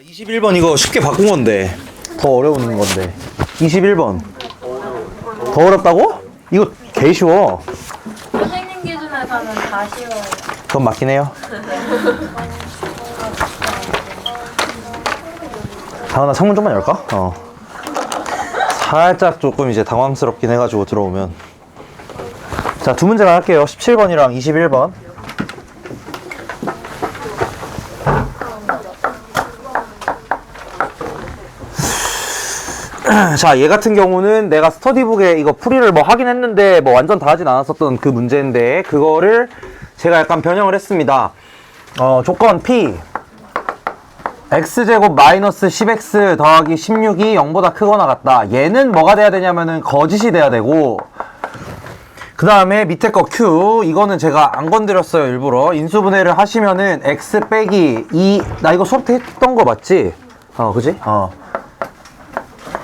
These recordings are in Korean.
21번 이거 쉽게 바꾼 건데 더 어려운 건데 21번 더 어렵다고? 이거 개 쉬워. 선생님 기준에서는 다 쉬워요. 그건 맞긴 해요. 다은아 창문 좀만 열까? 살짝 조금 이제 당황스럽긴 해가지고 들어오면. 자, 두 문제만 할게요. 17번이랑 21번. 자, 얘 같은 경우는 내가 스터디북에 이거 풀이를 뭐 하긴 했는데 뭐 완전 다 하진 않았었던 그 문제인데 그거를 제가 약간 변형을 했습니다. 조건 P x제곱 마이너스 10x 더하기 16이 0보다 크거나 같다. 얘는 뭐가 돼야 되냐면은 거짓이 돼야 되고, 그 다음에 밑에 거 Q 이거는 제가 안 건드렸어요. 일부러 인수분해를 하시면은 x 빼기 2, 나 이거 수업 때 했던 거 맞지? 그지?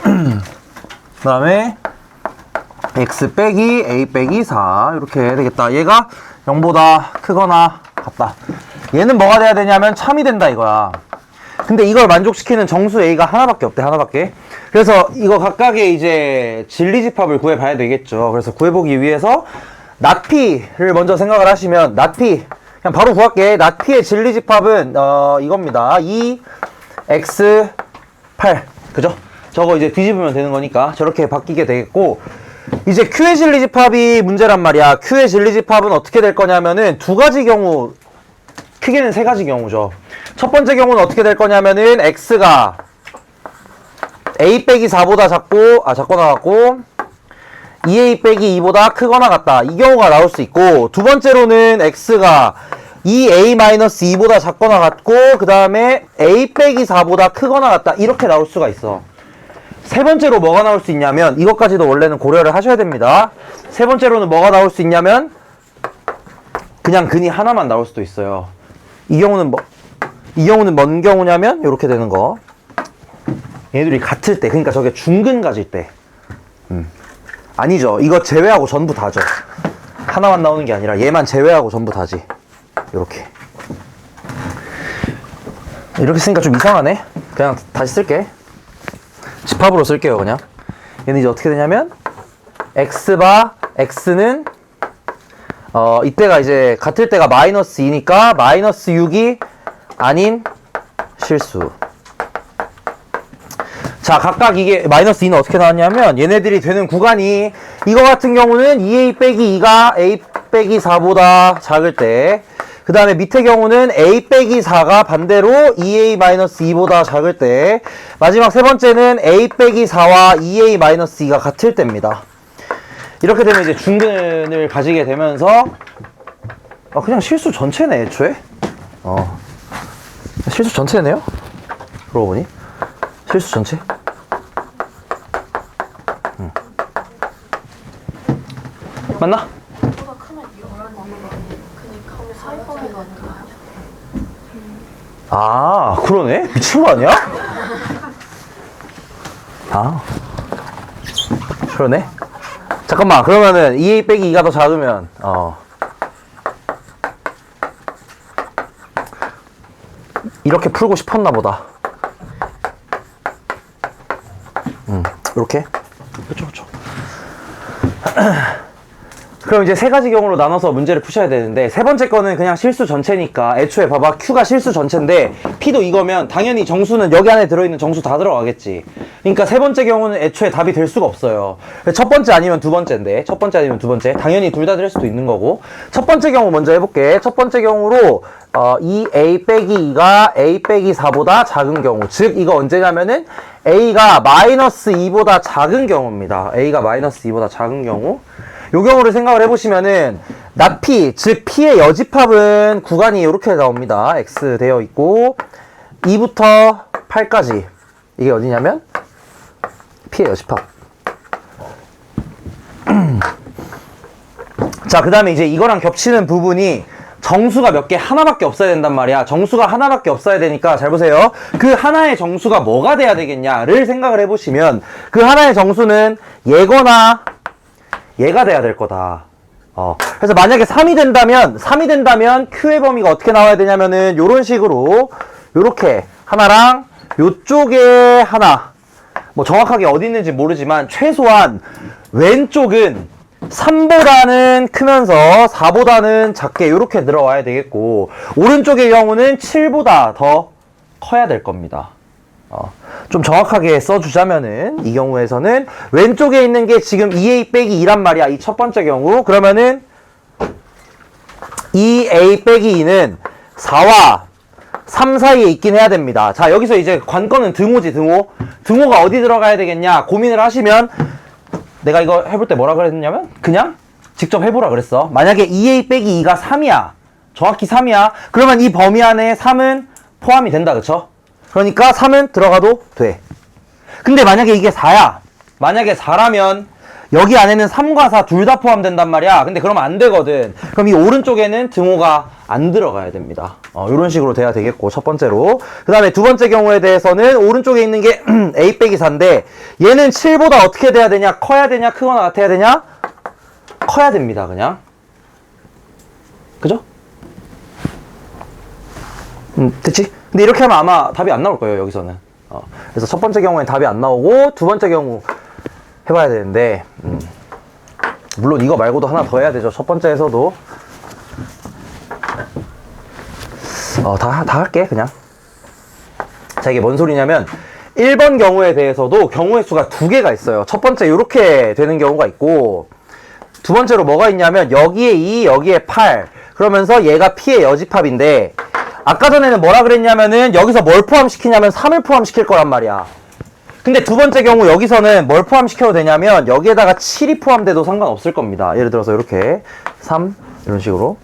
그 다음에 x 빼기 a 빼기 4 이렇게 해야 되겠다. 얘가 0보다 크거나 같다. 얘는 뭐가 돼야 되냐면 참이 된다 이거야. 근데 이걸 만족시키는 정수 a가 하나밖에 없대. 하나밖에. 그래서 이거 각각의 이제 진리집합을 구해봐야 되겠죠. 그래서 구해보기 위해서 낫p를 먼저 생각을 하시면, 낫p 그냥 바로 구할게. 낫p의 진리집합은 이겁니다. 2x8 그죠? 저거 이제 뒤집으면 되는 거니까 저렇게 바뀌게 되겠고, 이제 Q의 진리집합이 문제란 말이야. Q의 진리집합은 어떻게 될 거냐면은 두 가지 경우, 크게는 세 가지 경우죠. 첫 번째 경우는 어떻게 될 거냐면은 X가 A 빼기 4보다 작거나 같고 2A 빼기 2보다 크거나 같다. 이 경우가 나올 수 있고, 두 번째로는 X가 2A-2보다 작거나 같고 그 다음에 A 빼기 4보다 크거나 같다. 이렇게 나올 수가 있어. 세 번째로 뭐가 나올 수 있냐면, 이것까지도 원래는 고려를 하셔야 됩니다. 세 번째로는 뭐가 나올 수 있냐면 그냥 근이 하나만 나올 수도 있어요. 이 경우는 뭔 경우냐면 이렇게 되는 거. 얘들이 같을 때, 그러니까 저게 중근 가질 때. 아니죠. 이거 제외하고 전부 다죠. 하나만 나오는 게 아니라 얘만 제외하고 전부 다지. 이렇게 쓰니까 좀 이상하네. 그냥 다시 쓸게. 집합으로 쓸게요. 그냥 얘는 이제 어떻게 되냐면 x는 이때가 이제 같을 때가 마이너스 2니까 마이너스 6이 아닌 실수. 자, 각각 이게 마이너스 2는 어떻게 나왔냐면, 얘네들이 되는 구간이 이거 같은 경우는 2a 빼기 2가 a 빼기 4보다 작을 때, 그 다음에 밑에 경우는 a 빼기 4가 반대로 2a-2보다 작을 때, 마지막 세 번째는 a 빼기 4와 2a-2가 같을 때입니다. 이렇게 되면 이제 중근을 가지게 되면서 그냥 실수 전체네. 애초에 실수 전체네요. 그러고 보니 실수 전체. 맞나? 그러네? 미친 거 아니야? 그러네? 잠깐만, 그러면은 2a 빼기 2가 더 작으면 이렇게 풀고 싶었나 보다. 이렇게? 그쵸. 그럼 이제 세 가지 경우로 나눠서 문제를 푸셔야 되는데, 세 번째 거는 그냥 실수 전체니까, 애초에 봐봐, Q가 실수 전체인데 P도 이거면 당연히 정수는 여기 안에 들어있는 정수 다 들어가겠지. 그러니까 세 번째 경우는 애초에 답이 될 수가 없어요. 첫 번째 아니면 두 번째인데, 첫 번째 아니면 두 번째, 당연히 둘 다 될 수도 있는 거고. 첫 번째 경우 먼저 해볼게. 첫 번째 경우로 2a 빼기 2가 a 빼기 4보다 작은 경우, 즉 이거 언제냐면은 a가 마이너스 2보다 작은 경우입니다. a가 마이너스 2보다 작은 경우, 요 경우를 생각을 해보시면은 낫p, 즉 p의 여집합은 구간이 이렇게 나옵니다. x 되어 있고 2부터 8까지 이게 어디냐면 p의 여집합. 자, 그 다음에 이제 이거랑 겹치는 부분이 정수가 몇 개, 하나밖에 없어야 된단 말이야. 정수가 하나밖에 없어야 되니까 잘 보세요. 그 하나의 정수가 뭐가 돼야 되겠냐를 생각을 해보시면, 그 하나의 정수는 얘거나 얘가 돼야 될 거다. 그래서 만약에 3이 된다면 Q의 범위가 어떻게 나와야 되냐면은 요런 식으로, 요렇게 하나랑 요쪽에 하나, 뭐 정확하게 어디 있는지 모르지만 최소한 왼쪽은 3보다는 크면서 4보다는 작게 이렇게 들어와야 되겠고, 오른쪽의 경우는 7보다 더 커야 될 겁니다. 좀 정확하게 써주자면은 이 경우에서는 왼쪽에 있는 게 지금 2a 빼기 2란 말이야. 이 첫 번째 경우. 그러면은 2a 빼기 2는 4와 3 사이에 있긴 해야 됩니다. 자, 여기서 이제 관건은 등호지, 등호. 등호가 어디 들어가야 되겠냐 고민을 하시면, 내가 이거 해볼 때 뭐라 그랬냐면 그냥 직접 해보라 그랬어. 만약에 2a 빼기 2가 3이야. 정확히 3이야. 그러면 이 범위 안에 3은 포함이 된다. 그쵸? 그러니까 3은 들어가도 돼. 근데 만약에 이게 4야. 만약에 4라면 여기 안에는 3과 4 둘 다 포함된단 말이야. 근데 그러면 안 되거든. 그럼 이 오른쪽에는 등호가 안 들어가야 됩니다. 이런 식으로 돼야 되겠고, 첫 번째로. 그 다음에 두 번째 경우에 대해서는 오른쪽에 있는 게 a 빼기 4인데 얘는 7보다 어떻게 돼야 되냐? 커야 되냐? 크거나 같아야 되냐? 커야 됩니다. 그냥. 그죠? 됐지? 근데 이렇게 하면 아마 답이 안 나올 거예요, 여기서는. 그래서 첫 번째 경우엔 답이 안 나오고, 두 번째 경우 해봐야 되는데, 물론 이거 말고도 하나 더 해야 되죠. 첫 번째에서도. 다 할게, 그냥. 자, 이게 뭔 소리냐면, 1번 경우에 대해서도 경우의 수가 두 개가 있어요. 첫 번째, 이렇게 되는 경우가 있고, 두 번째로 뭐가 있냐면, 여기에 2, 여기에 8. 그러면서 얘가 P의 여집합인데, 아까 전에는 뭐라 그랬냐면은 여기서 뭘 포함시키냐면 3을 포함시킬 거란 말이야. 근데 두 번째 경우 여기서는 뭘 포함시켜도 되냐면 여기에다가 7이 포함돼도 상관없을 겁니다. 예를 들어서 이렇게 3 이런 식으로.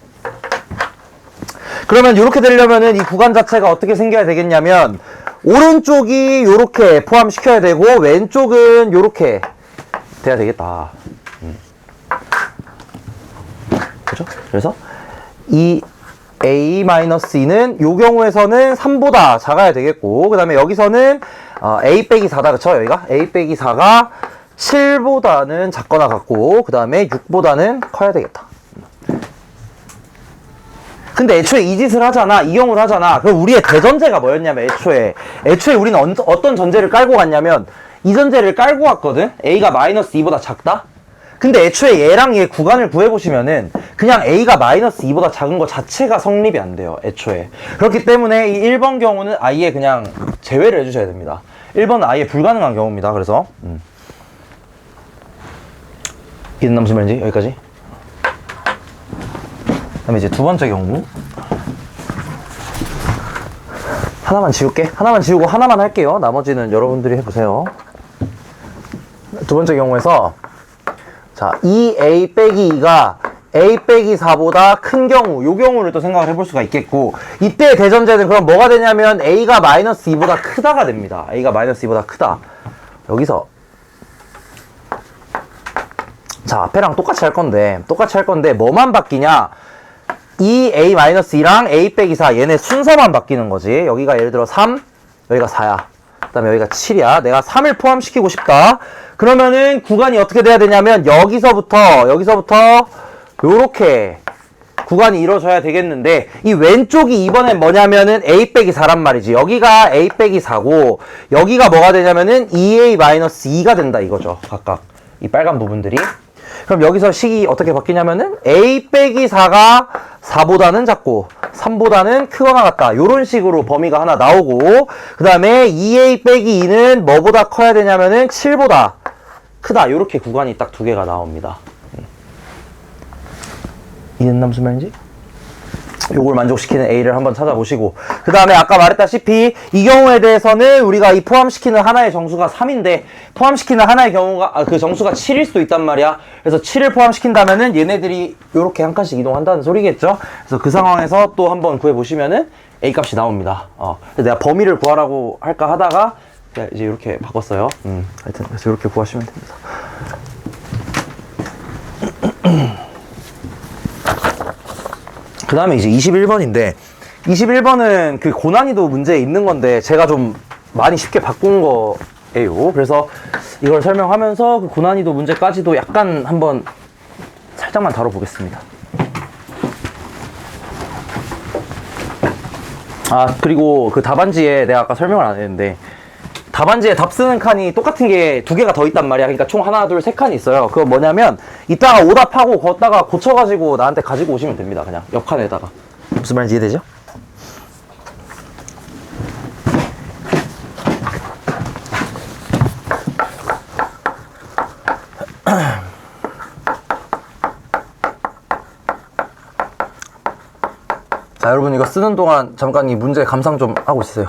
그러면 이렇게 되려면은 이 구간 자체가 어떻게 생겨야 되겠냐면 오른쪽이 이렇게 포함시켜야 되고 왼쪽은 이렇게 돼야 되겠다. 그죠? 그래서 이 a-2는 요 경우에서는 3보다 작아야 되겠고, 그 다음에 여기서는 a 빼기 4다. 그쵸? 여기가 a 빼기 4가 7보다는 작거나 같고, 그 다음에 6보다는 커야 되겠다. 근데 애초에 이 짓을 하잖아. 이 경우를 하잖아. 그럼 우리의 대전제가 뭐였냐면 애초에 우리는 어떤 전제를 깔고 갔냐면 이 전제를 깔고 갔거든. a가 마이너스 2보다 작다. 근데 애초에 얘랑 얘 구간을 구해보시면은 그냥 a가 마이너스 2보다 작은 거 자체가 성립이 안 돼요. 애초에. 그렇기 때문에 이 1번 경우는 아예 그냥 제외를 해주셔야 됩니다. 1번은 아예 불가능한 경우입니다. 그래서 이해됐나 무슨 말인지 여기까지. 그 다음에 이제 두 번째 경우 하나만 지울게. 하나만 지우고 하나만 할게요. 나머지는 여러분들이 해보세요. 두 번째 경우에서 자, 2a 빼기 2가 a 빼기 4보다 큰 경우, 요 경우를 또 생각을 해볼 수가 있겠고, 이때 대전제는 그럼 뭐가 되냐면 a가 마이너스 2보다 크다가 됩니다. a가 마이너스 2보다 크다. 여기서 자, 앞에랑 똑같이 할 건데 뭐만 바뀌냐? 2a-2랑 a 빼기 4 얘네 순서만 바뀌는 거지. 여기가 예를 들어 3, 여기가 4야. 그 다음에 여기가 7이야. 내가 3을 포함시키고 싶다. 그러면은 구간이 어떻게 돼야 되냐면 여기서부터 요렇게 구간이 이루어져야 되겠는데, 이 왼쪽이 이번엔 뭐냐면은 a 빼기 4란 말이지. 여기가 a 빼기 4고 여기가 뭐가 되냐면은 2a-2가 된다 이거죠. 각각 이 빨간 부분들이. 그럼 여기서 식이 어떻게 바뀌냐면은 a 빼기 4가 4보다는 작고 3보다는 크거나 같다. 요런 식으로 범위가 하나 나오고, 그 다음에 2a 빼기 2는 뭐보다 커야 되냐면은 7보다 크다. 요렇게 구간이 딱 두 개가 나옵니다. 이해됐나 무슨 말인지? 요걸 만족시키는 A를 한번 찾아보시고, 그 다음에 아까 말했다시피 이 경우에 대해서는 우리가 이 포함시키는 하나의 정수가 3인데 포함시키는 하나의 경우가 그 정수가 7일 수도 있단 말이야. 그래서 7을 포함시킨다면은 얘네들이 요렇게 한 칸씩 이동한다는 소리겠죠. 그래서 그 상황에서 또 한번 구해보시면은 A 값이 나옵니다. 내가 범위를 구하라고 할까 하다가 이제 이렇게 바꿨어요. 하여튼 그래서 이렇게 구하시면 됩니다. 그 다음에 이제 21번인데 21번은 그 고난이도 문제에 있는 건데 제가 좀 많이 쉽게 바꾼 거예요. 그래서 이걸 설명하면서 그 고난이도 문제까지도 약간 한번 살짝만 다뤄보겠습니다. 아, 그리고 그 답안지에 내가 아까 설명을 안 했는데, 답안지에 답 쓰는 칸이 똑같은 게 두 개가 더 있단 말이야. 그러니까 총 하나, 둘, 세 칸이 있어요. 그거 뭐냐면, 이따가 오답하고 걷다가 고쳐가지고 나한테 가지고 오시면 됩니다. 그냥 옆칸에다가. 무슨 말인지 이해되죠? 자, 여러분 이거 쓰는 동안 잠깐 이 문제 감상 좀 하고 있어요.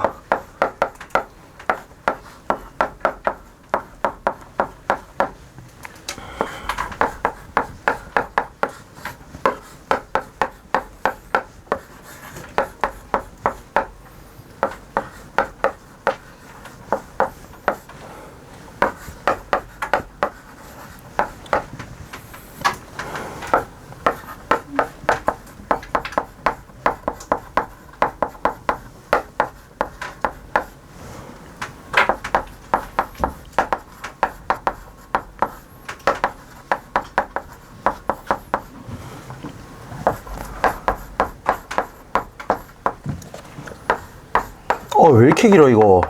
왜 이렇게 길어 이거.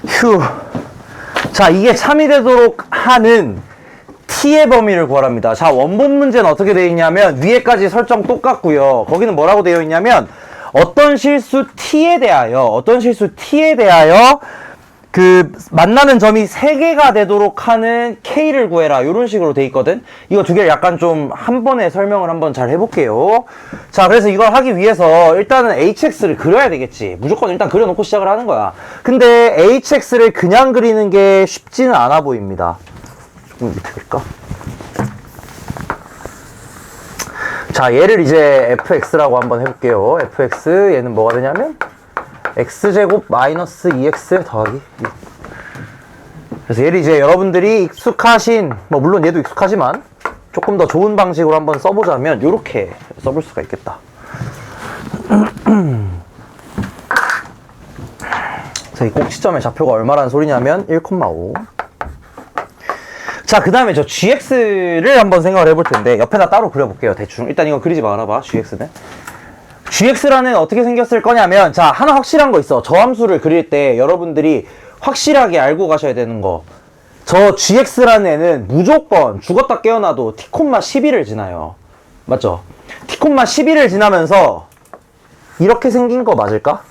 휴. 자, 이게 참이 되도록 하는 t의 범위를 구하랍니다. 자, 원본 문제는 어떻게 되어 있냐면 위에까지 설정 똑같고요. 거기는 뭐라고 되어 있냐면 어떤 실수 t에 대하여 그 만나는 점이 3개가 되도록 하는 k를 구해라. 이런 식으로 돼 있거든. 이거 두 개를 약간 좀 한 번에 설명을 한번 잘 해볼게요. 자, 그래서 이걸 하기 위해서 일단은 hx를 그려야 되겠지. 무조건 일단 그려놓고 시작을 하는 거야. 근데 hx를 그냥 그리는 게 쉽지는 않아 보입니다. 조금 밑에 그릴까? 자, 얘를 이제 fx라고 한번 해볼게요. fx, 얘는 뭐가 되냐면 x제곱 마이너스 2x 더하기 2. 그래서 얘를 이제 여러분들이 익숙하신, 뭐 물론 얘도 익숙하지만 조금 더 좋은 방식으로 한번 써보자면 요렇게 써볼 수가 있겠다. 그래서 이 꼭지점의 좌표가 얼마라는 소리냐면 1,5. 자, 그 다음에 저 gx를 한번 생각을 해볼 텐데 옆에다 따로 그려볼게요. 대충. 일단 이거 그리지 말아봐. gx는. gx라는 어떻게 생겼을 거냐면, 자, 하나 확실한 거 있어. 저 함수를 그릴 때 여러분들이 확실하게 알고 가셔야 되는 거. 저 gx라는 애는 무조건 죽었다 깨어나도 t,11을 지나요. 맞죠? t,11을 지나면서 이렇게 생긴 거 맞을까?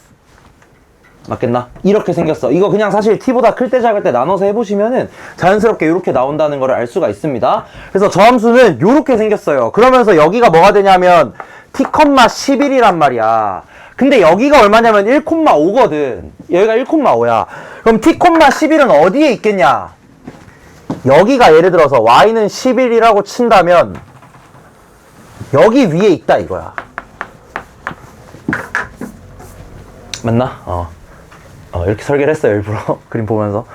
맞겠나? 이렇게 생겼어. 이거 그냥 사실 t보다 클 때 작을 때 나눠서 해보시면은 자연스럽게 이렇게 나온다는 걸 알 수가 있습니다. 그래서 저 함수는 이렇게 생겼어요. 그러면서 여기가 뭐가 되냐면 t,11이란 말이야. 근데 여기가 얼마냐면 1,5거든. 여기가 1,5야. 그럼 t,11은 어디에 있겠냐? 여기가 예를 들어서 y는 11이라고 친다면 여기 위에 있다 이거야. 맞나? 이렇게 설계를 했어요, 일부러. 그림 보면서.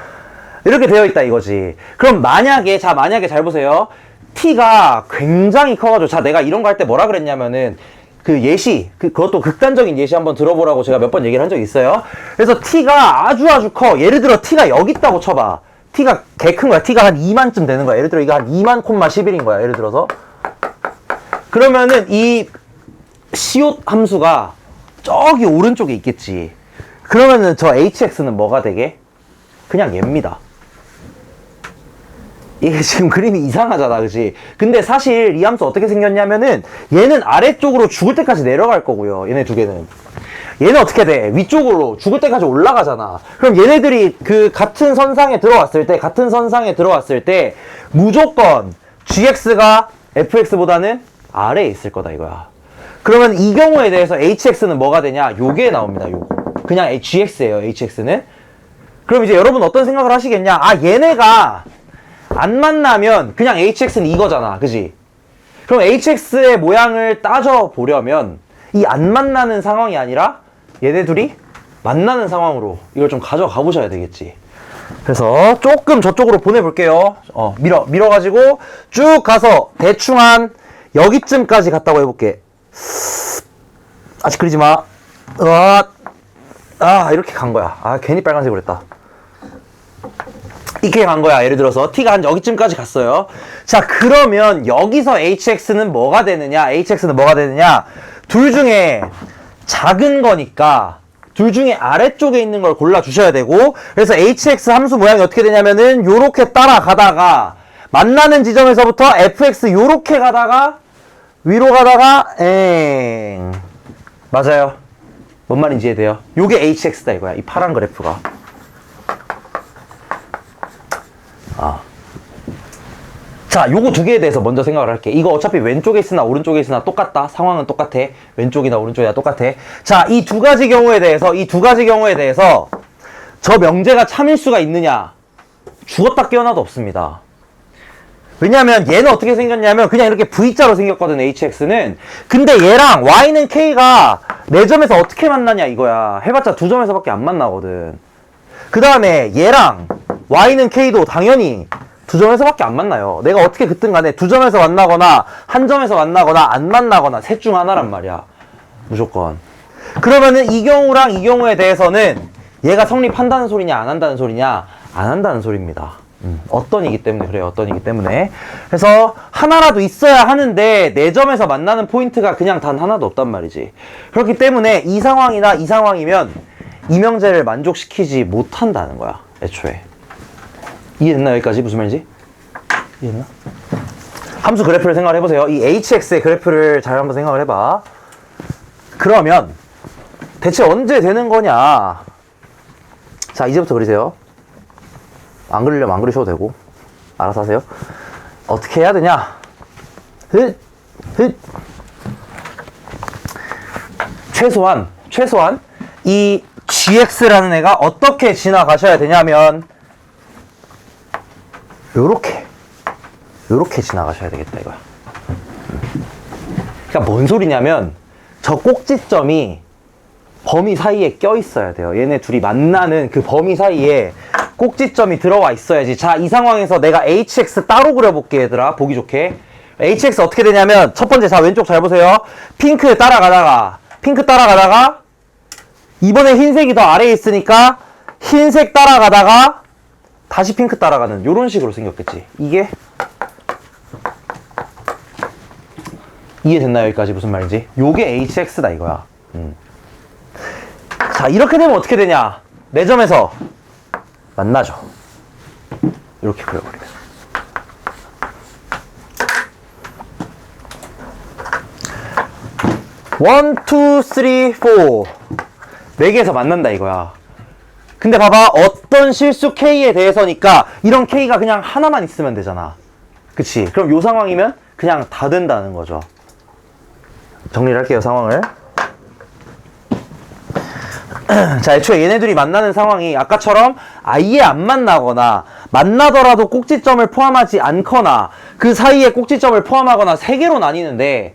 이렇게 되어 있다 이거지. 그럼 만약에 잘 보세요. t가 굉장히 커가지고, 자, 내가 이런 거 할 때 뭐라 그랬냐면은, 그 예시, 그것도 극단적인 예시 한번 들어보라고 제가 몇 번 얘기를 한 적이 있어요. 그래서 t가 아주 커. 예를 들어 t가 여기 있다고 쳐봐. t가 개 큰 거야. t가 한 2만쯤 되는 거야. 예를 들어 이거 한 2만, 11인 거야. 예를 들어서. 그러면은 이 시옷 함수가 저기 오른쪽에 있겠지. 그러면은 저 hx는 뭐가 되게? 그냥 얘입니다. 이게 지금 그림이 이상하잖아, 그치? 근데 사실 이 함수 어떻게 생겼냐면은 얘는 아래쪽으로 죽을 때까지 내려갈 거고요. 얘네 두 개는. 얘는 어떻게 돼? 위쪽으로 죽을 때까지 올라가잖아. 그럼 얘네들이 그 같은 선상에 들어왔을 때 무조건 gx가 fx보다는 아래에 있을 거다 이거야. 그러면 이 경우에 대해서 hx는 뭐가 되냐? 요게 나옵니다. 요거. 그냥 gx예요, hx는. 그럼 이제 여러분 어떤 생각을 하시겠냐? 아, 얘네가 안 만나면 그냥 hx는 이거잖아. 그지? 그럼 hx의 모양을 따져보려면 이 안 만나는 상황이 아니라 얘네 둘이 만나는 상황으로 이걸 좀 가져가 보셔야 되겠지. 그래서 조금 저쪽으로 보내볼게요. 밀어가지고 쭉 가서 대충 한 여기쯤까지 갔다고 해볼게. 아직 그리지 마. 이렇게 간 거야. 괜히 빨간색으로 했다. 이렇게 간 거야. 예를 들어서 t가 한 여기쯤까지 갔어요. 자, 그러면 여기서 hx는 뭐가 되느냐? hx는 뭐가 되느냐? 둘 중에 작은 거니까 둘 중에 아래쪽에 있는 걸 골라주셔야 되고, 그래서 hx 함수 모양이 어떻게 되냐면은 요렇게 따라가다가 만나는 지점에서부터 fx 요렇게 가다가 위로 가다가 맞아요. 뭔 말인지 이해돼요? 요게 hx다 이거야. 이 파란 그래프가. 자, 요거 두 개에 대해서 먼저 생각을 할게. 이거 어차피 왼쪽에 있으나 오른쪽에 있으나 똑같다. 상황은 똑같아. 왼쪽이나 오른쪽이나 똑같아. 자, 이 두 가지 경우에 대해서 저 명제가 참일 수가 있느냐? 죽었다 깨어나도 없습니다. 왜냐면 얘는 어떻게 생겼냐면 그냥 이렇게 V자로 생겼거든, hx는. 근데 얘랑 y는 k가 4점에서 어떻게 만나냐 이거야. 해봤자 2점에서밖에 안 만나거든. 그 다음에 얘랑 y는 k도 당연히 2점에서밖에 안 만나요. 내가 어떻게 그든 간에 2점에서 만나거나 1점에서 만나거나 안 만나거나 셋 중 하나란 말이야. 무조건. 그러면은 이 경우랑 이 경우에 대해서는 얘가 성립한다는 소리냐 안 한다는 소리냐? 안 한다는 소리입니다. 어떤이기 때문에 그래요. 어떤이기 때문에. 그래서 하나라도 있어야 하는데 4점에서 만나는 포인트가 그냥 단 하나도 없단 말이지. 그렇기 때문에 이 상황이나 이 상황이면 이 명제를 만족시키지 못한다는 거야. 애초에. 이해됐나 여기까지? 무슨 말인지? 이해됐나? 함수 그래프를 생각을 해보세요. 이 hx의 그래프를 잘 한번 생각을 해봐. 그러면 대체 언제 되는 거냐? 자, 이제부터 그리세요. 안 그리려면 안 그리셔도 되고 알아서 하세요. 어떻게 해야 되냐? 최소한 이 gx라는 애가 어떻게 지나가셔야 되냐면 요렇게 지나가셔야 되겠다 이거야. 그러니까 뭔 소리냐면 저 꼭지점이 범위 사이에 껴 있어야 돼요. 얘네 둘이 만나는 그 범위 사이에 꼭지점이 들어와 있어야지. 자, 이 상황에서 내가 hx 따로 그려볼게 얘들아. 보기 좋게. hx 어떻게 되냐면 첫 번째, 자 왼쪽 잘 보세요. 핑크 따라가다가 이번에 흰색이 더 아래에 있으니까 흰색 따라가다가 다시 핑크 따라가는 요런 식으로 생겼겠지. 이게 이해됐나요? 여기까지 무슨 말인지? 요게 hx다 이거야. 자, 이렇게 되면 어떻게 되냐? 4점에서 만나죠. 이렇게 그려버리면. 1, 2, 3, 4 4개에서 만난다 이거야. 근데 봐봐, 어떤 실수 K에 대해서니까 이런 K가 그냥 하나만 있으면 되잖아. 그치? 그럼 요 상황이면 그냥 다 된다는 거죠. 정리를 할게요, 상황을. 자, 애초에 얘네들이 만나는 상황이 아까처럼 아예 안 만나거나 만나더라도 꼭지점을 포함하지 않거나 그 사이에 꼭지점을 포함하거나 3개로 나뉘는데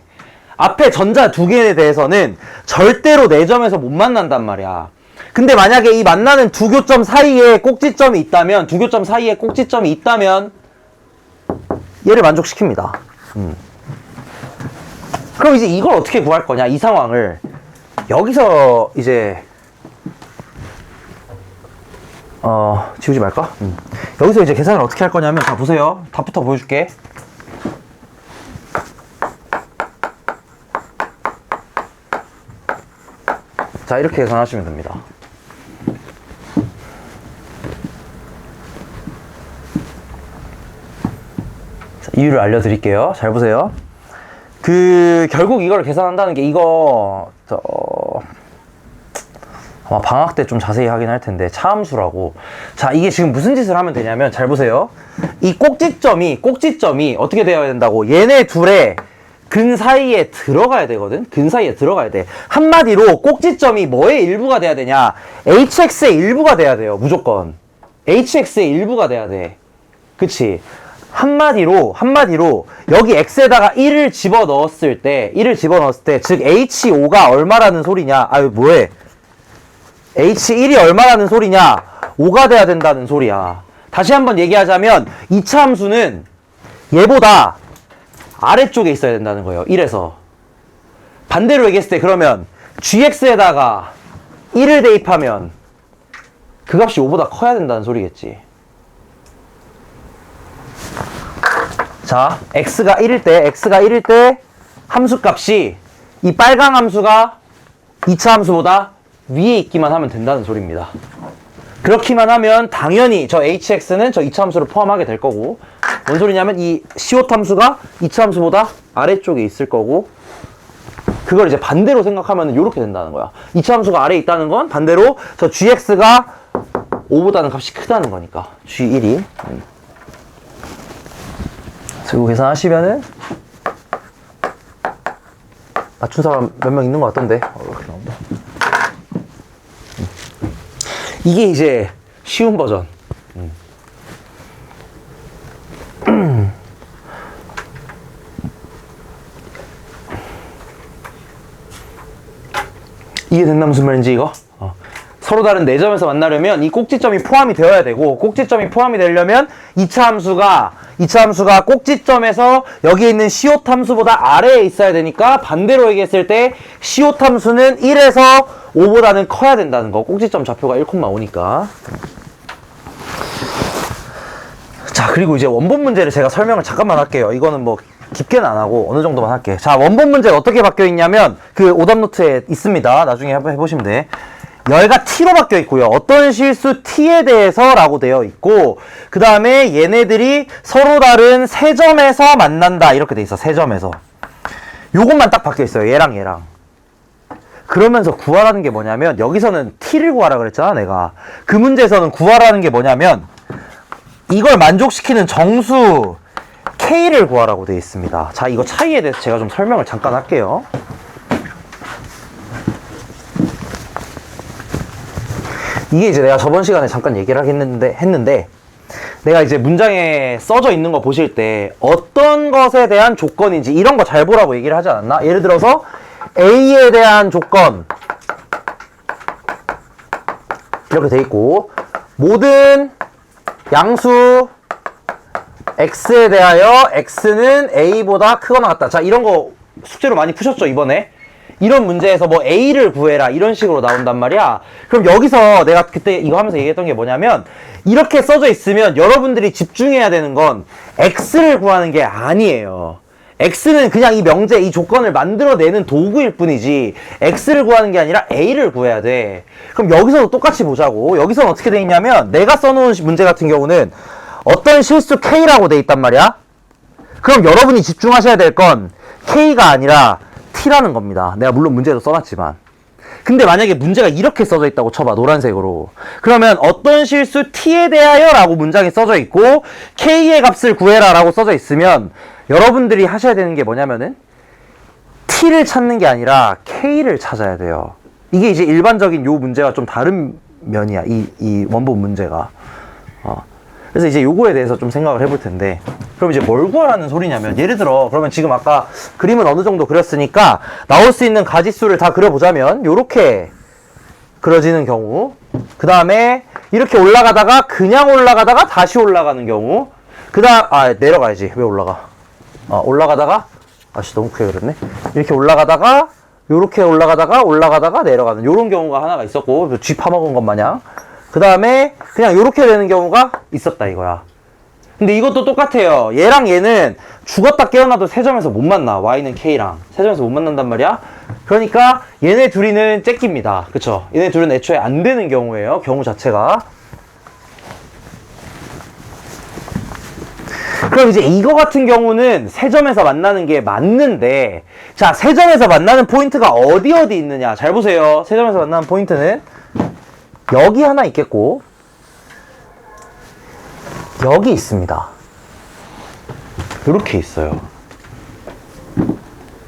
앞에 전자 2개에 대해서는 절대로 4점에서 못 만난단 말이야. 근데 만약에 이 만나는 두 교점 사이에 꼭지점이 있다면 얘를 만족시킵니다. 그럼 이제 이걸 어떻게 구할 거냐, 이 상황을. 여기서 이제 지우지 말까? 여기서 이제 계산을 어떻게 할 거냐면, 자 보세요. 답부터 보여줄게. 자, 이렇게 계산하시면 됩니다. 자, 이유를 알려드릴게요. 잘 보세요. 결국 이걸 계산한다는 게 아마 방학 때 좀 자세히 하긴 할 텐데, 차함수라고. 자, 이게 지금 무슨 짓을 하면 되냐면, 잘 보세요. 이 꼭지점이 어떻게 되어야 된다고? 얘네 둘의 근 사이에 들어가야 되거든? 근 사이에 들어가야 돼. 한마디로 꼭지점이 뭐의 일부가 돼야 되냐? hx의 일부가 돼야 돼요. 무조건. hx의 일부가 돼야 돼. 그치? 한마디로 여기 x에다가 1을 집어넣었을 때, 즉 h5가 얼마라는 소리냐? 아유, 뭐해? H1이 얼마라는 소리냐? 5가 돼야 된다는 소리야. 다시 한번 얘기하자면 2차 함수는 얘보다 아래쪽에 있어야 된다는 거예요. 1에서. 반대로 얘기했을 때 그러면 gx에다가 1을 대입하면 그 값이 5보다 커야 된다는 소리겠지. 자, x가 1일 때 함수 값이 이 빨강 함수가 2차 함수보다 위에 있기만 하면 된다는 소리입니다. 그렇기만 하면 당연히 저 hx는 저 2차 함수를 포함하게 될 거고, 뭔 소리냐면 이 co 함수가 2차 함수보다 아래쪽에 있을 거고, 그걸 이제 반대로 생각하면 이렇게 된다는 거야. 2차 함수가 아래에 있다는 건 반대로 저 gx가 5보다는 값이 크다는 거니까 g1이 그리고 계산하시면은 맞춘 사람 몇 명 있는 것 같던데. 이렇게 나온다. 이게 이제 쉬운 버전. 이게 된다 무슨 말인지 이거? 서로 다른 4점에서 만나려면 이 꼭지점이 포함이 되어야 되고, 꼭지점이 포함이 되려면 2차 함수가 꼭지점에서 여기 있는 CO 함수보다 아래에 있어야 되니까, 반대로 얘기했을 때 CO 함수는 1에서 5보다는 커야 된다는 거. 꼭지점 좌표가 1,5니까. 자, 그리고 이제 원본 문제를 제가 설명을 잠깐만 할게요. 이거는 뭐 깊게는 안 하고 어느 정도만 할게. 자, 원본 문제가 어떻게 바뀌어 있냐면 그 오답 노트에 있습니다. 나중에 한번 해보시면 돼. 열가 t로 바뀌어 있고요. 어떤 실수 t에 대해서 라고 되어 있고, 그 다음에 얘네들이 서로 다른 세 점에서 만난다 이렇게 돼 있어. 세 점에서. 요것만 딱 바뀌어 있어요. 얘랑. 그러면서 구하라는 게 뭐냐면, 여기서는 t를 구하라 그랬잖아 내가. 그 문제에서는 구하라는 게 뭐냐면 이걸 만족시키는 정수 k를 구하라고 되어 있습니다. 자, 이거 차이에 대해서 제가 좀 설명을 잠깐 할게요. 이게 이제 내가 저번 시간에 잠깐 얘기를 했는데 내가 이제 문장에 써져 있는 거 보실 때 어떤 것에 대한 조건인지 이런 거 잘 보라고 얘기를 하지 않았나? 예를 들어서 A에 대한 조건 이렇게 돼 있고, 모든 양수 x에 대하여 x는 a보다 크거나 같다. 자, 이런 거 숙제로 많이 푸셨죠 이번에? 이런 문제에서 뭐 a를 구해라 이런 식으로 나온단 말이야. 그럼 여기서 내가 그때 이거 하면서 얘기했던 게 뭐냐면, 이렇게 써져 있으면 여러분들이 집중해야 되는 건 x를 구하는 게 아니에요. x는 그냥 이 명제, 이 조건을 만들어내는 도구일 뿐이지 x를 구하는 게 아니라 a를 구해야 돼. 그럼 여기서도 똑같이 보자고. 여기서는 어떻게 돼 있냐면, 내가 써놓은 문제 같은 경우는 어떤 실수 k라고 돼 있단 말이야. 그럼 여러분이 집중하셔야 될 건 k가 아니라 t라는 겁니다. 내가 물론 문제도 써놨지만. 근데 만약에 문제가 이렇게 써져 있다고 쳐봐, 노란색으로. 그러면 어떤 실수 t에 대하여 라고 문장이 써져 있고 k의 값을 구해라 라고 써져 있으면 여러분들이 하셔야 되는 게 뭐냐면은 t를 찾는 게 아니라 k를 찾아야 돼요. 이게 이제 일반적인 요 문제와 좀 다른 면이야, 이 원본 문제가. 그래서 이제 요거에 대해서 좀 생각을 해볼 텐데, 그럼 이제 뭘 구하라는 소리냐면, 예를 들어 그러면 지금 아까 그림은 어느 정도 그렸으니까 나올 수 있는 가지수를 다 그려보자면 요렇게 그려지는 경우, 그 다음에 이렇게 올라가다가 그냥 올라가다가 다시 올라가는 경우, 그 다음 내려가야지. 왜 올라가? 올라가다가 너무 크게 그렸네. 이렇게 올라가다가 요렇게 올라가다가 내려가는 요런 경우가 하나가 있었고, 쥐 파먹은 것 마냥. 그 다음에 그냥 요렇게 되는 경우가 있었다 이거야. 근데 이것도 똑같아요. 얘랑 얘는 죽었다 깨어나도 세 점에서 못 만나. y는 k랑 세 점에서 못 만난단 말이야. 그러니까 얘네 둘이는 째낍니다. 그쵸? 얘네 둘은 애초에 안 되는 경우예요. 경우 자체가. 그럼 이제 이거 같은 경우는 세 점에서 만나는 게 맞는데, 자, 세 점에서 만나는 포인트가 어디 있느냐. 잘 보세요. 세 점에서 만나는 포인트는 여기 하나 있겠고 여기 있습니다. 이렇게 있어요.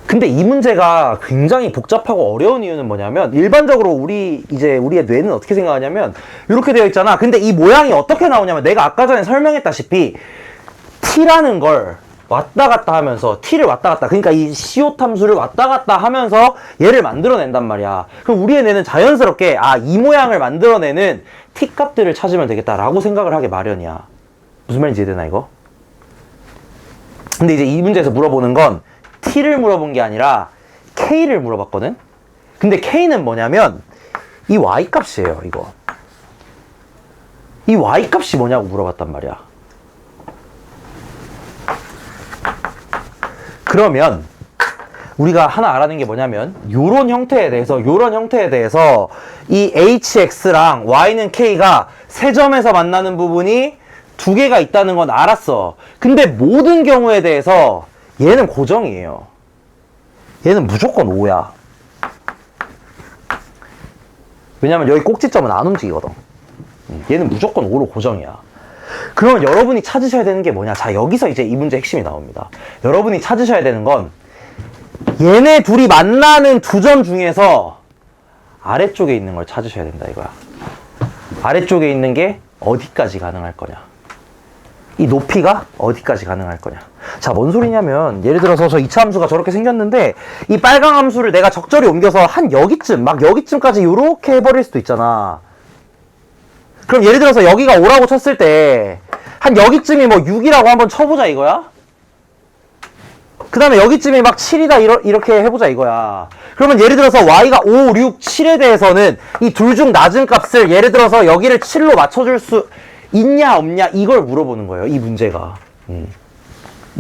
근데 이 문제가 굉장히 복잡하고 어려운 이유는 뭐냐면, 일반적으로 우리의 뇌는 어떻게 생각하냐면 이렇게 되어 있잖아. 근데 이 모양이 어떻게 나오냐면, 내가 아까 전에 설명했다시피 t라는 걸 왔다 갔다 하면서 t를 왔다 갔다, 그러니까 이 CO 함수를 왔다 갔다 하면서 얘를 만들어낸단 말이야. 그럼 우리 애는 자연스럽게 이 모양을 만들어내는 t 값들을 찾으면 되겠다라고 생각을 하게 마련이야. 무슨 말인지 이해되나 이거? 근데 이제 이 문제에서 물어보는 건 t를 물어본 게 아니라 k를 물어봤거든? 근데 k는 뭐냐면 이 y 값이에요, 이거. 이 y 값이 뭐냐고 물어봤단 말이야. 그러면 우리가 하나 알아낸 게 뭐냐면 요런 형태에 대해서 이 hx랑 y는 k가 세 점에서 만나는 부분이 두 개가 있다는 건 알았어. 근데 모든 경우에 대해서 얘는 고정이에요. 얘는 무조건 5야. 왜냐면 여기 꼭지점은 안 움직이거든. 얘는 무조건 5로 고정이야. 그러면 여러분이 찾으셔야 되는 게 뭐냐? 자, 여기서 이제 이 문제 핵심이 나옵니다. 여러분이 찾으셔야 되는 건 얘네 둘이 만나는 두 점 중에서 아래쪽에 있는 걸 찾으셔야 된다 이거야. 아래쪽에 있는 게 어디까지 가능할 거냐? 이 높이가 어디까지 가능할 거냐? 자, 뭔 소리냐면 예를 들어서 저 2차 함수가 저렇게 생겼는데 이 빨강 함수를 내가 적절히 옮겨서 한 여기쯤, 막 여기쯤까지 요렇게 해버릴 수도 있잖아. 그럼 예를 들어서 여기가 5라고 쳤을 때 한 여기쯤이 뭐 6이라고 한번 쳐보자 이거야? 그 다음에 여기쯤이 막 7이다 이렇게 해보자 이거야. 그러면 예를 들어서 y가 5, 6, 7에 대해서는 이 둘 중 낮은 값을 예를 들어서 여기를 7로 맞춰줄 수 있냐 없냐 이걸 물어보는 거예요, 이 문제가.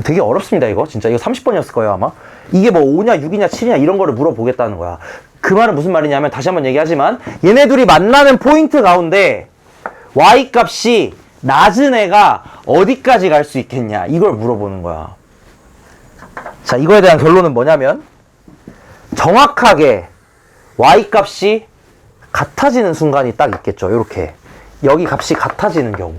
되게 어렵습니다 이거. 진짜 이거 30번이었을 거예요 아마. 이게 뭐 5냐 6이냐 7이냐 이런 거를 물어보겠다는 거야. 그 말은 무슨 말이냐면 다시 한번 얘기하지만 얘네 둘이 만나는 포인트 가운데 y 값이 낮은 애가 어디까지 갈 수 있겠냐 이걸 물어보는 거야. 자, 이거에 대한 결론은 뭐냐면 정확하게 y 값이 같아지는 순간이 딱 있겠죠. 요렇게 여기 값이 같아지는 경우,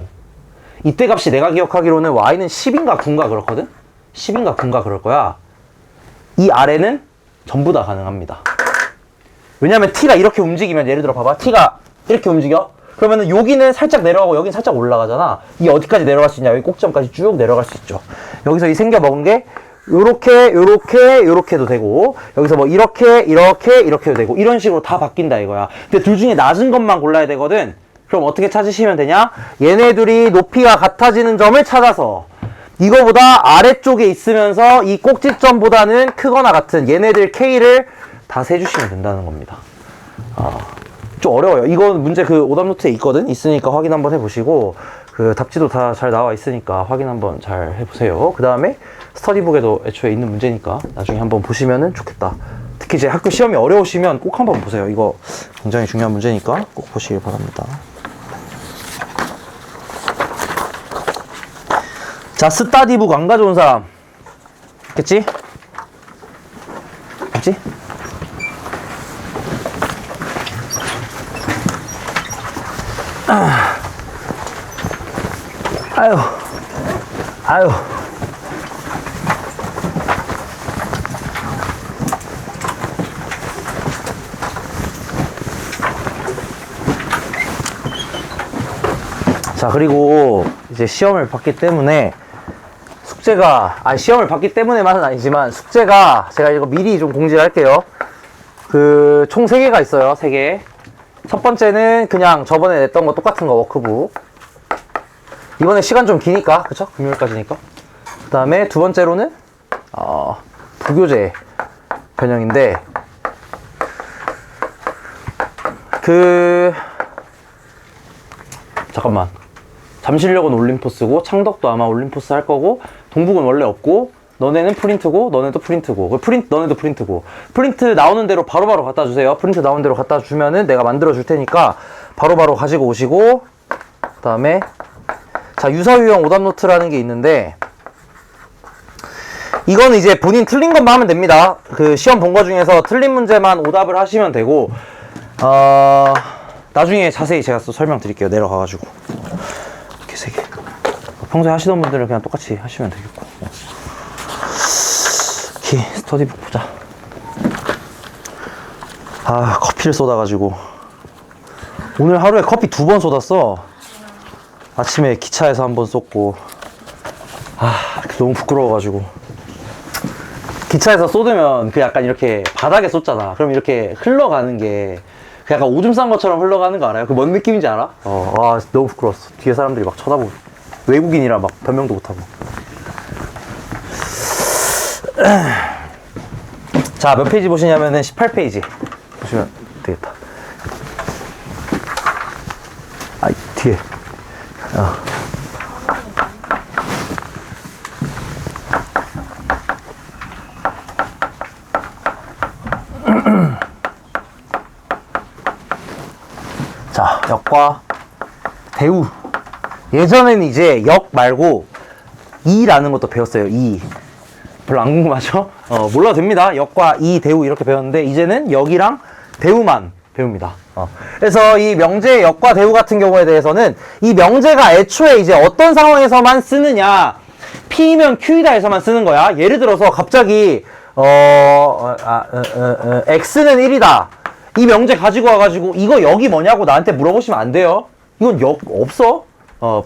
이때 값이 내가 기억하기로는 y는 10인가 9인가 그렇거든? 10인가 9인가 그럴 거야. 이 아래는 전부 다 가능합니다. 왜냐면 t가 이렇게 움직이면 예를 들어 봐봐, t가 이렇게 움직여. 그러면은 여기는 살짝 내려가고 여기는 살짝 올라가잖아. 이 어디까지 내려갈 수 있냐? 여기 꼭지점까지 쭉 내려갈 수 있죠. 여기서 이 생겨 먹은 게 요렇게도 되고, 여기서 뭐 이렇게도 되고, 이런 식으로 다 바뀐다 이거야. 근데 둘 중에 낮은 것만 골라야 되거든. 그럼 어떻게 찾으시면 되냐? 얘네 둘이 높이가 같아지는 점을 찾아서 이거보다 아래쪽에 있으면서 이 꼭지점보다는 크거나 같은 얘네들 K를 다 세주시면 된다는 겁니다. 좀 어려워요. 이건 문제 그 오답 노트에 있거든? 있으니까 확인 한번 해보시고, 그 답지도 다 잘 나와 있으니까 확인 한번 잘 해보세요. 그 다음에 스터디북에도 애초에 있는 문제니까 나중에 한번 보시면은 좋겠다. 특히 이제 학교 시험이 어려우시면 꼭 한번 보세요. 이거 굉장히 중요한 문제니까 꼭 보시길 바랍니다. 자, 스터디북 안 가져온 사람 있겠지? 없지? 아유. 자, 그리고 이제 시험을 봤기 때문에 시험을 봤기 때문에만은 아니지만 숙제가 제가 이거 미리 좀 공지를 할게요. 그 총 3개가 있어요. 3개. 첫 번째는 그냥 저번에 냈던 거 똑같은 거 워크북. 이번에 시간 좀 기니까, 그쵸? 금요일까지니까. 그 다음에 두 번째로는 부교재 변형인데, 잠깐만. 잠실역은 올림포 쓰고 창덕도 아마 올림포 할 거고, 동북은 원래 없고, 너네는 프린트고, 너네도 프린트고, 너네도 프린트고. 프린트 나오는 대로 바로바로 갖다 주세요. 프린트 나오는 대로 갖다 주면은 내가 만들어 줄 테니까 바로바로 가지고 오시고, 그 다음에 자, 유사유형 오답노트라는 게 있는데, 이거는 이제 본인 틀린 것만 하면 됩니다. 그 시험 본 거 중에서 틀린 문제만 오답을 하시면 되고, 나중에 자세히 제가 또 설명드릴게요. 내려가가지고. 이렇게 3개. 평소에 하시던 분들은 그냥 똑같이 하시면 되겠고. 스터디북 보자. 커피를 쏟아가지고 오늘 하루에 커피 2번 쏟았어. 아침에 기차에서 1번 쏟고 너무 부끄러워가지고. 기차에서 쏟으면 그 약간 이렇게 바닥에 쏟잖아. 그럼 이렇게 흘러가는 게 그 약간 오줌 싼 것처럼 흘러가는 거 알아요? 그 뭔 느낌인지 알아? 너무 부끄러웠어. 뒤에 사람들이 막 쳐다보고. 외국인이라 막 변명도 못하고. 자, 몇 페이지 보시냐면은 18페이지. 보시면 되겠다. 뒤에. 자, 역과 대우. 예전에는 이제 역 말고 이라는 것도 배웠어요. 이. 별로 안 궁금하죠? 몰라도 됩니다. 역과 이, 대우 이렇게 배웠는데 이제는 역이랑 대우만 배웁니다. 그래서 이 명제의 역과 대우 같은 경우에 대해서는 이 명제가 애초에 이제 어떤 상황에서만 쓰느냐, P면 Q이다에서만 쓰는 거야. 예를 들어서 갑자기 X는 1이다. 이 명제 가지고 와가지고 이거 역이 뭐냐고 나한테 물어보시면 안 돼요. 이건 역 없어.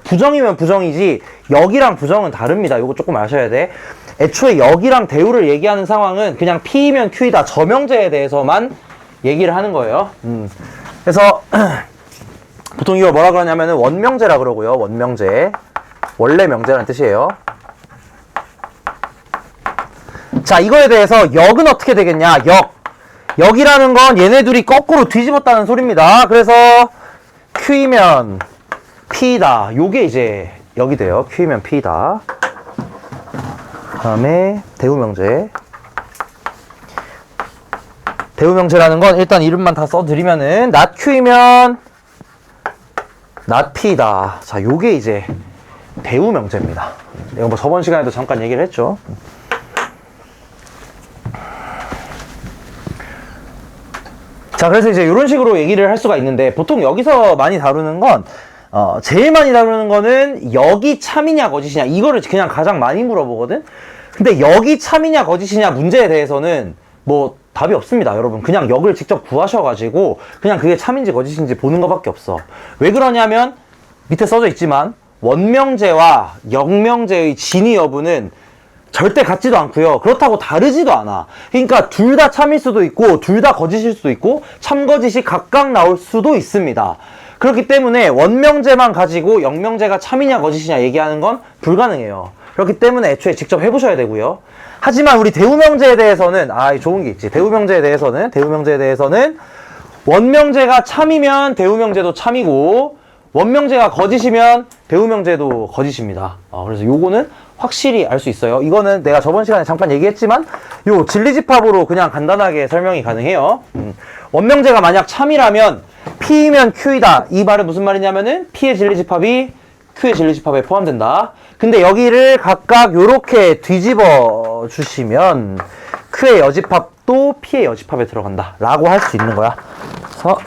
부정이면 부정이지 역이랑 부정은 다릅니다. 이거 조금 아셔야 돼. 애초에 역이랑 대우를 얘기하는 상황은 그냥 P면 Q이다. 저 명제에 대해서만 얘기를 하는 거예요. 그래서 보통 이걸 뭐라 그러냐면은 원명제라 그러고요. 원명제. 원래 명제라는 뜻이에요. 자, 이거에 대해서 역은 어떻게 되겠냐? 역이라는 건 얘네 둘이 거꾸로 뒤집었다는 소리입니다. 그래서 Q이면 P다. 요게 이제 역이 돼요. Q이면 P다. 그 다음에 대우명제. 대우명제라는 건 일단 이름만 다 써드리면은 not Q이면 not P다. 자, 요게 이제 대우명제입니다. 이거 뭐 저번 시간에도 잠깐 얘기를 했죠. 자, 그래서 이제 이런 식으로 얘기를 할 수가 있는데 보통 여기서 많이 다루는 건 제일 많이 다루는 거는 역이 참이냐 거짓이냐 이거를 그냥 가장 많이 물어보거든. 근데 역이 참이냐 거짓이냐 문제에 대해서는 뭐 답이 없습니다. 여러분 그냥 역을 직접 구하셔가지고 그냥 그게 참인지 거짓인지 보는 것밖에 없어. 왜 그러냐면 밑에 써져 있지만 원명제와 역명제의 진위 여부는 절대 같지도 않고요. 그렇다고 다르지도 않아. 그러니까 둘 다 참일 수도 있고 둘 다 거짓일 수도 있고 참거짓이 각각 나올 수도 있습니다. 그렇기 때문에 원명제만 가지고 역명제가 참이냐 거짓이냐 얘기하는 건 불가능해요. 그렇기 때문에 애초에 직접 해보셔야 되고요. 하지만 우리 대우명제에 대해서는 좋은 게 있지. 대우명제에 대해서는 원명제가 참이면 대우명제도 참이고 원명제가 거짓이면 대우명제도 거짓입니다. 그래서 요거는 확실히 알 수 있어요. 이거는 내가 저번 시간에 잠깐 얘기했지만 요 진리집합으로 그냥 간단하게 설명이 가능해요. 원명제가 만약 참이라면 P면 Q이다. 이 말은 무슨 말이냐면은 P의 진리집합이 Q의 진리집합에 포함된다. 근데 여기를 각각 요렇게 뒤집어 주시면 Q의 여집합도 P의 여집합에 들어간다 라고 할 수 있는 거야. 그래서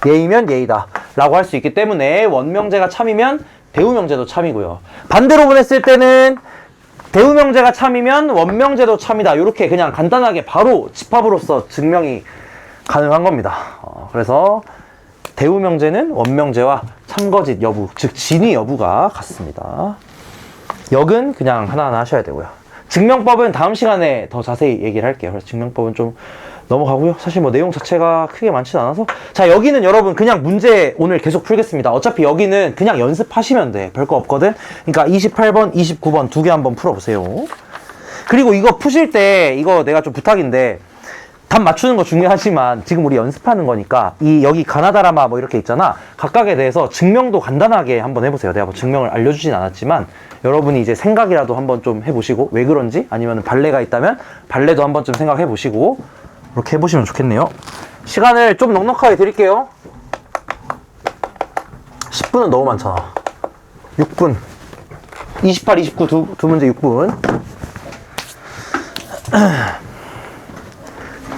예이면 예이다 라고 할 수 있기 때문에 원명제가 참이면 대우명제도 참이고요. 반대로 보냈을 때는 대우명제가 참이면 원명제도 참이다. 이렇게 그냥 간단하게 바로 집합으로서 증명이 가능한 겁니다. 그래서 대우명제는 원명제와 참거짓 여부, 즉 진위 여부가 같습니다. 역은 그냥 하나하나 하셔야 되고요. 증명법은 다음 시간에 더 자세히 얘기를 할게요. 그래서 증명법은 좀 넘어가고요. 사실 뭐 내용 자체가 크게 많진 않아서. 자, 여기는 여러분 그냥 문제 오늘 계속 풀겠습니다. 어차피 여기는 그냥 연습하시면 돼. 별거 없거든. 그러니까 28번, 29번 두 개 한번 풀어보세요. 그리고 이거 푸실 때 이거 내가 좀 부탁인데 답 맞추는 거 중요하지만 지금 우리 연습하는 거니까 이 여기 가나다라마 뭐 이렇게 있잖아. 각각에 대해서 증명도 간단하게 한번 해보세요. 내가 뭐 증명을 알려주진 않았지만 여러분이 이제 생각이라도 한번 좀 해보시고 왜 그런지 아니면 발레가 있다면 발레도 한 번쯤 생각해 보시고 이렇게 해보시면 좋겠네요. 시간을 좀 넉넉하게 드릴게요. 10분은 너무 많잖아. 6분 28, 29 두 문제 6분.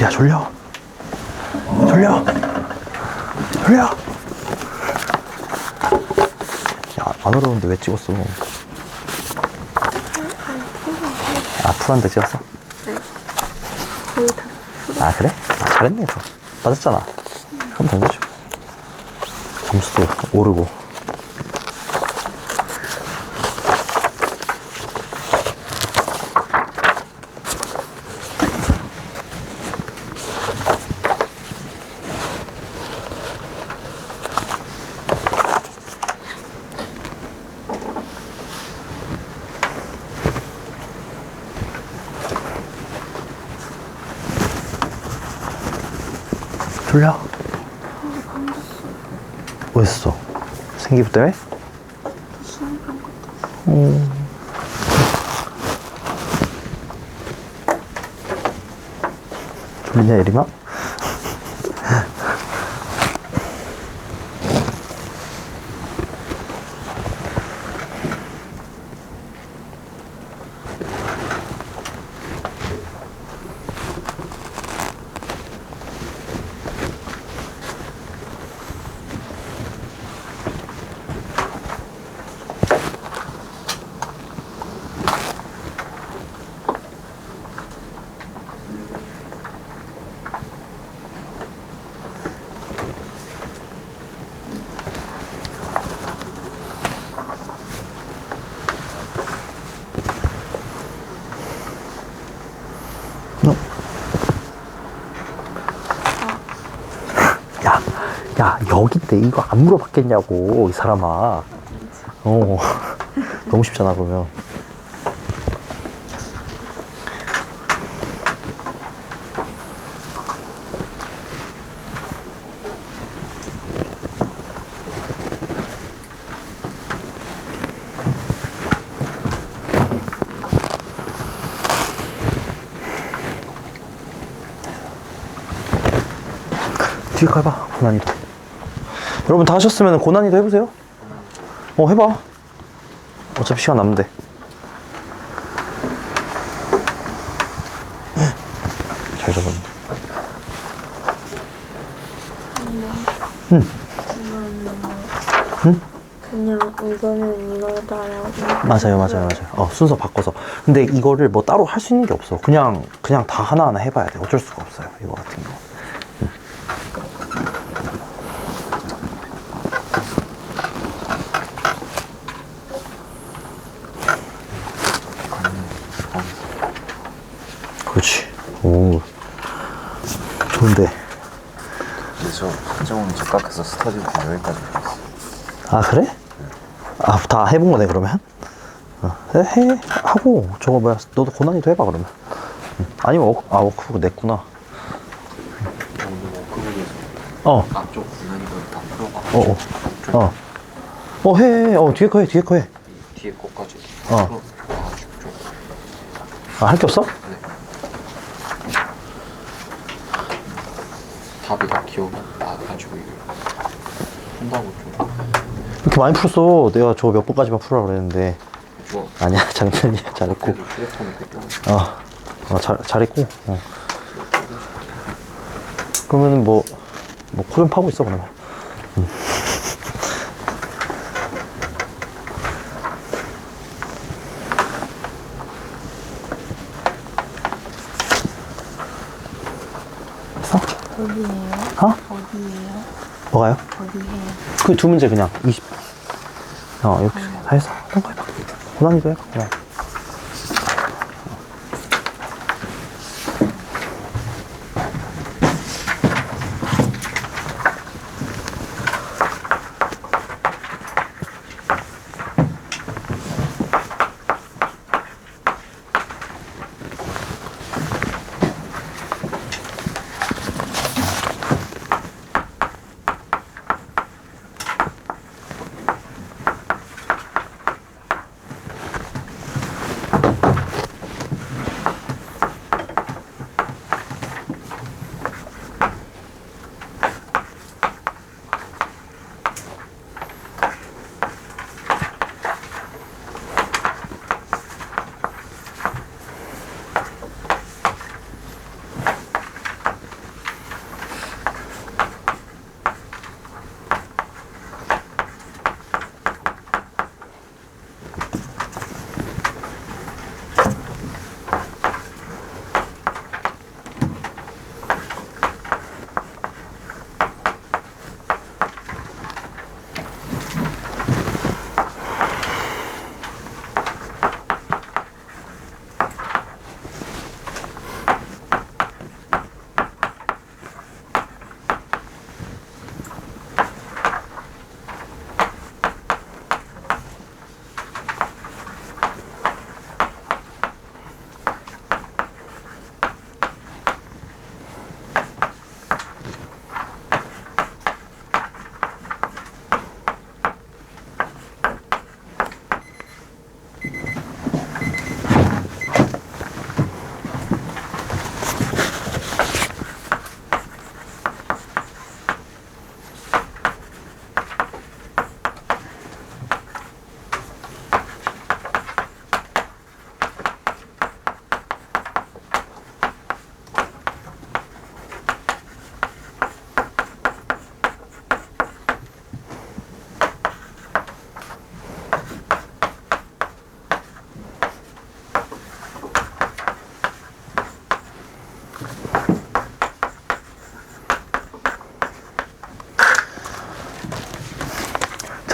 야, 졸려. 야, 안 어려운데 왜 찍었어? 풀었는데 찍었어? 그래? 잘했네. 맞았잖아. 그럼 된 거죠. 점수도 오르고. 졸려? 왜 했어? 생기부 때문에? 졸리냐, 예림아? 야, 야, 여긴데 이거 안 물어봤겠냐고, 이 사람아. 너무 쉽잖아, 그러면. 뒤에 가봐, 고난이도. 여러분 다 하셨으면 고난이도 해보세요. 해봐. 어차피 시간 남는데. 잘 잡았네. 그냥 이거는 이거 따라. 맞아요. 순서 바꿔서. 근데 이거를 뭐 따로 할 수 있는 게 없어. 그냥 다 하나하나 해봐야 돼. 어쩔 수가 없어요, 이거 같은 거. 그렇지. 오, 좋은데. 그래서 설정은 즉각해서 스타디부터 여기까지 갔어. 아, 그래? 아, 다 해본 거네, 그러면? 하고, 저거 뭐야, 너도 고난이도 해봐, 그러면. 아니면, 워크북 냈구나. 오늘 워크북에서 어, 앞쪽 분야니까 다 풀어봐. 해. 뒤에 거 해. 이 뒤에 거까지 어. 풀어. 쭉. 아, 할 게 없어? 답이 다 기억이 나가지고 이거 한다고 좀 이렇게 많이 풀었어. 내가 저거 몇 번까지만 풀으라 그랬는데. 좋아. 아니야, 장난이야. 잘했고. 그래도 휴대폰을 뺐고 잘했고. 그러면은 코좀 파고 있어, 그러면. 했어? 어디예요? 어디예요? 뭐가요? 어디예요? 그 두 문제 그냥 20. 이렇게 다 해서 한번 해봐. 고난이도 해봐, 그냥.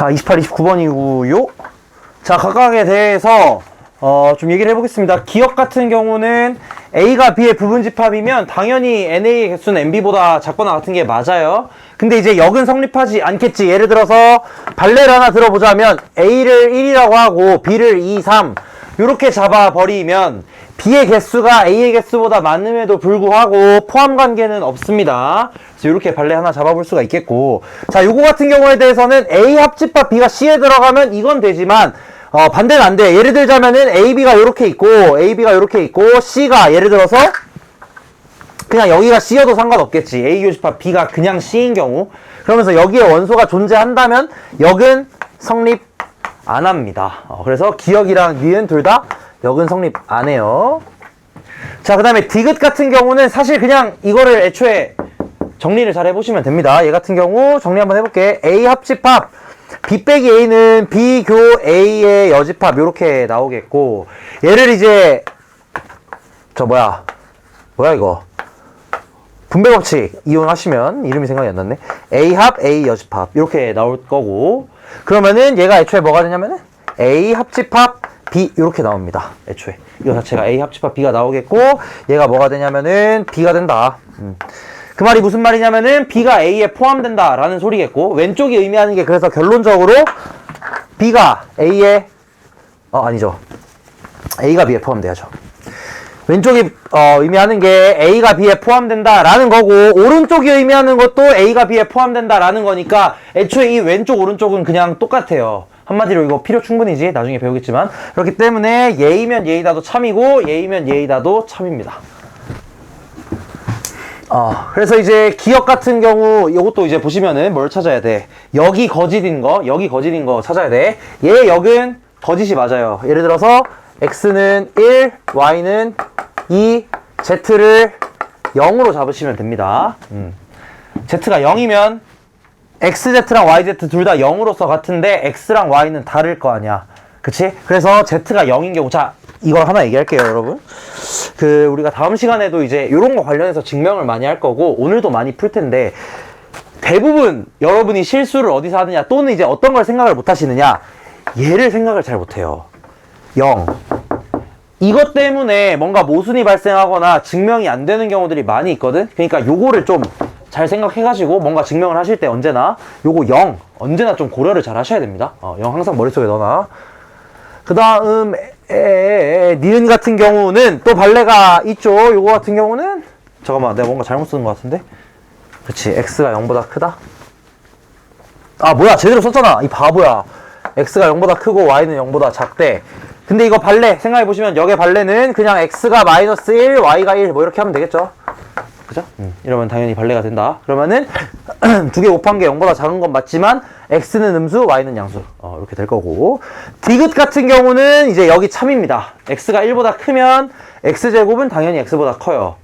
자, 28, 29번이고요. 자, 각각에 대해서 좀 얘기를 해보겠습니다. 기억 같은 경우는 A가 B의 부분집합이면 당연히 NA의 개수는 NB보다 작거나 같은 게 맞아요. 근데 이제 역은 성립하지 않겠지. 예를 들어서 발레를 하나 들어보자면 A를 1이라고 하고 B를 2, 3 이렇게 잡아버리면 B의 개수가 A의 개수보다 많음에도 불구하고 포함관계는 없습니다. 그래서 이렇게 발레 하나 잡아볼 수가 있겠고, 자, 요거 같은 경우에 대해서는 A 합집합 B가 C에 들어가면 이건 되지만 반대는 안 돼. 예를 들자면은 AB가 요렇게 있고 AB가 요렇게 있고 C가 예를 들어서 그냥 여기가 C여도 상관없겠지. A 교집합 B가 그냥 C인 경우. 그러면서 여기에 원소가 존재한다면 역은 성립 안 합니다. 그래서 기억이랑 니은 둘 다 역은 성립 안 해요. 자, 그 다음에 디귿 같은 경우는 사실 그냥 이거를 애초에 정리를 잘 해보시면 됩니다. 얘 같은 경우 정리 한번 해볼게. A 합집합 B 빼기 A는 B 교 A의 여집합 요렇게 나오겠고, 얘를 이제 뭐야 이거 분배 법칙 이용하시면 이름이 생각이 안 났네. A 합 A 여집합 이렇게 나올 거고, 그러면은 얘가 애초에 뭐가 되냐면은 A 합집합 B 이렇게 나옵니다. 애초에 이거 자체가 A 합집합 B가 나오겠고, 얘가 뭐가 되냐면은 B가 된다. 그 말이 무슨 말이냐면은 B가 A에 포함된다 라는 소리겠고, 왼쪽이 의미하는 게 그래서 결론적으로 B가 A에 아니죠, A가 B에 포함돼야죠. 왼쪽이 의미하는 게 A가 B에 포함된다 라는 거고, 오른쪽이 의미하는 것도 A가 B에 포함된다 라는 거니까 애초에 이 왼쪽 오른쪽은 그냥 똑같아요. 한마디로 이거 필요 충분이지, 나중에 배우겠지만. 그렇기 때문에 얘이면 얘이다도 참이고 얘이면 얘이다도 참입니다. 그래서 이제 기억 같은 경우 이것도 이제 보시면은 뭘 찾아야 돼? 여기 거짓인 거 찾아야 돼. 얘 역은 거짓이 맞아요. 예를 들어서 x는 1, y는 2, z를 0으로 잡으시면 됩니다. z가 0이면 xz랑 yz 둘 다 0으로서 같은데 x랑 y는 다를 거 아니야. 그치? 그래서 z가 0인 경우, 자, 이걸 하나 얘기할게요, 여러분. 우리가 다음 시간에도 이제 이런 거 관련해서 증명을 많이 할 거고, 오늘도 많이 풀 텐데, 대부분 여러분이 실수를 어디서 하느냐, 또는 이제 어떤 걸 생각을 못 하시느냐, 얘를 생각을 잘 못 해요. 0. 이것 때문에 뭔가 모순이 발생하거나 증명이 안 되는 경우들이 많이 있거든? 그러니까 요거를 좀 잘 생각해가지고 뭔가 증명을 하실 때 언제나 요거 0, 언제나 좀 고려를 잘 하셔야 됩니다. 0 항상 머릿속에 넣어놔. 그 다음 니은 같은 경우는 또 발레가 있죠. 요거 같은 경우는 잠깐만, 내가 뭔가 잘못 쓴 것 같은데. 그치, x가 0보다 크다. 뭐야, 제대로 썼잖아 이 바보야. x가 0보다 크고 y는 0보다 작대. 근데 이거 발레 생각해보시면, 역의 발레는 그냥 x가 마이너스 1, y가 1 뭐 이렇게 하면 되겠죠. 그죠? 이러면 당연히 발레가 된다. 그러면은 두 개 곱한 게 0보다 작은 건 맞지만 x는 음수, y는 양수. 이렇게 될 거고, 디귿 같은 경우는 이제 여기 참입니다. x가 1보다 크면 x제곱은 당연히 x보다 커요.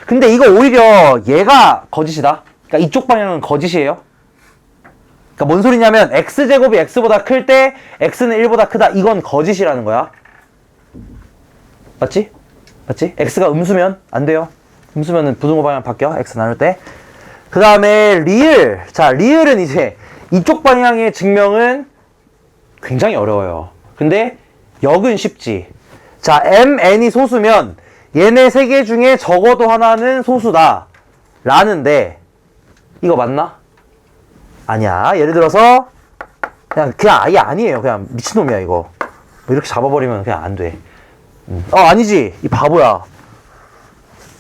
근데 이거 오히려 얘가 거짓이다. 그러니까 이쪽 방향은 거짓이에요. 그러니까 뭔 소리냐면 x제곱이 x보다 클 때 x는 1보다 크다. 이건 거짓이라는 거야. 맞지? 맞지? x가 음수면 안 돼요. 음수면은 부등호 방향 바뀌어. x 나눌 때. 그 다음에 리을. 자, 리을은 이제 이쪽 방향의 증명은 굉장히 어려워요. 근데 역은 쉽지. 자, m, n이 소수면 얘네 세 개 중에 적어도 하나는 소수다 라는데, 이거 맞나? 아니야. 예를 들어서 그냥 아예 아니에요. 그냥 미친놈이야 이거. 뭐 이렇게 잡아버리면 그냥 안 돼. 아니지, 이 바보야.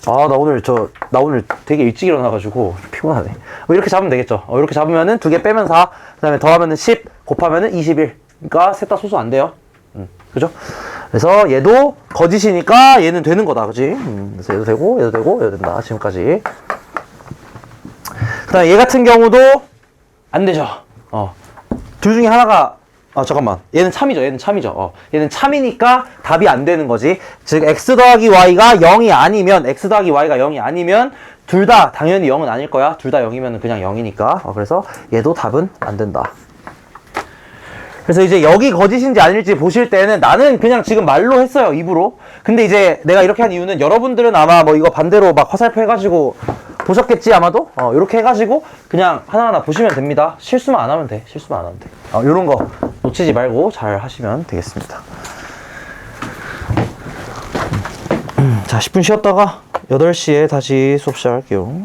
나 오늘 되게 일찍 일어나가지고 피곤하네. 뭐 이렇게 잡으면 되겠죠. 이렇게 잡으면은 2개 빼면 4, 그 다음에 더하면은 10, 곱하면은 21. 그러니까 셋 다 소수 안 돼요. 그죠? 그래서 얘도 거짓이니까 얘는 되는 거다. 그지? 그래서 얘도 되고, 얘도 되고, 얘도 된다. 지금까지. 그 다음에 얘 같은 경우도 안 되죠. 둘 중에 하나가, 잠깐만. 얘는 참이죠. 얘는 참이니까 답이 안 되는 거지. 즉, x 더하기 y가 0이 아니면, x 더하기 y가 0이 아니면, 둘 다 당연히 0은 아닐 거야. 둘 다 0이면 그냥 0이니까. 그래서 얘도 답은 안 된다. 그래서 이제 여기 거짓인지 아닐지 보실 때는 나는 그냥 지금 말로 했어요, 입으로. 근데 이제 내가 이렇게 한 이유는 여러분들은 아마 뭐 이거 반대로 막 화살표 해가지고 보셨겠지 아마도? 이렇게 해가지고 그냥 하나하나 보시면 됩니다. 실수만 안 하면 돼. 실수만 안 하면 돼. 이런 거 놓치지 말고 잘 하시면 되겠습니다. 자, 10분 쉬었다가 8시에 다시 수업 시작할게요.